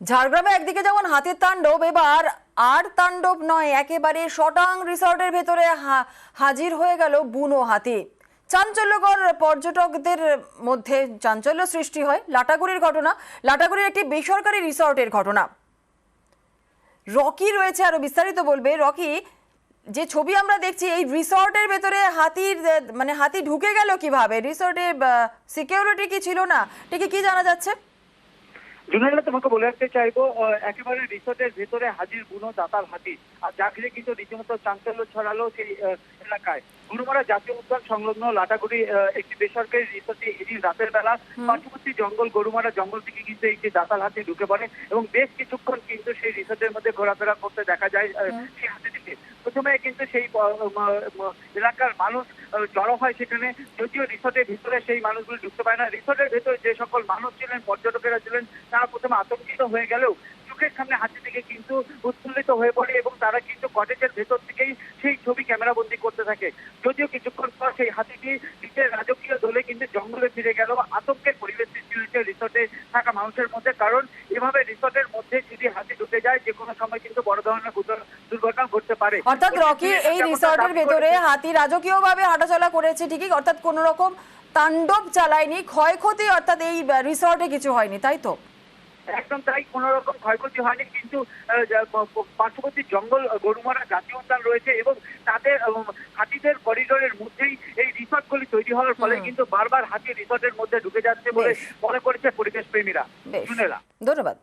ঝাড়গ্রামে একদিকে যেমন হাতির তাণ্ডব, এবার আর তাণ্ডব নয়, একেবারে শটাং রিসর্টের ভেতরে হাজির হয়ে গেল বুনো হাতি। চাঞ্চল্যকর, পর্যটকদের মধ্যে চাঞ্চল্য সৃষ্টি হয়। লাটাগুড়ির ঘটনা, লাটাগুড়ির একটি বেসরকারি রিসর্টের ঘটনা। রকি রয়েছে, আরো বিস্তারিত বলবে। রকি, যে ছবি আমরা দেখছি, এই রিসর্টের ভেতরে হাতি ঢুকে গেল কিভাবে? রিসর্টে সিকিউরিটি কি ছিল না, ঠিক কি জানা যাচ্ছে? জুনাইলা, তোমাকে বলে রাখতে চাইবো, একেবারে রিসোর্টের ভেতরে হাজির বুনো দাতাল হাতি, আর যা ঘিরে কিন্তু রীতিমতো চাঞ্চল্য ছড়ালো সেই এলাকায়। গরুমারা জাতীয় উদ্যান সংলগ্ন লাটাগুড়ি একটি বেসরকারি রিসোর্টে এদিন রাতের বেলা পার্শ্ববর্তী জঙ্গল গরুমারা জঙ্গল থেকে কিন্তু একটি দাতাল হাতি ঢুকে পড়ে এবং বেশ কিছুক্ষণ কিন্তু সেই রিসোর্টের মধ্যে ঘোরাফেরা করতে দেখা যায় সেই হাতিটিকে। প্রথমে কিন্তু সেই এলাকার মানুষ জড়ো হয় সেখানে, যদিও রিসোর্টের ভিতরে সেই মানুষগুলো ঢুকতে পারে না। রিসোর্টের ভেতরে যে সকল মানুষ ছিলেন, পর্যটকেরা ছিলেন, তারা প্রথমে আতঙ্কিত হয়ে গেলেও চোখের সামনে হাতি থেকে কিন্তু উৎফুল্লিত হয়ে পড়ে এবং তারা কিন্তু কটেজের ভেতর থেকেই সেই ছবি ক্যামেরাবন্দি করতে থাকে। যদিও কিছুক্ষণ পর সেই হাতিটি নিজের রাজকীয় দলে কিন্তু জঙ্গলে ফিরে গেল। আতঙ্কের পরিবেশ সৃষ্টি হয়েছে রিসোর্টে থাকা মানুষের মধ্যে, কারণ এভাবে রিসোর্টের মধ্যে যদি হাতি ঢুকে যায়, যে কোনো সময় কিন্তু বড় ধরনের দুর্ঘটনা ঘটতে পারে। অর্থাৎ রকি, এই রিসর্টের ভেতরে হাতি রাজকীয়ভাবে হাঁটাচলা করেছে ঠিকই, অর্থাৎ কোন রকম তাণ্ডব চালায়নি, ক্ষয়ক্ষতি অর্থাৎ এই রিসর্টে কিছু হয়নি, তাই তো? একদম তাই, কোন রকম ক্ষয়ক্ষতি হয়নি। কিন্তু পার্শ্ববর্তী জঙ্গল গরুমারা জাতীয় উদ্যান রয়েছে এবং তাদের হাতিদের করিডোরের মধ্যেই এই রিসর্টগুলি তৈরি হওয়ার ফলে কিন্তু বারবার হাতি রিসর্টের মধ্যে ঢুকে যাচ্ছে বলে মনে করছে পরিবেশ প্রেমীরা। ধন্যবাদ।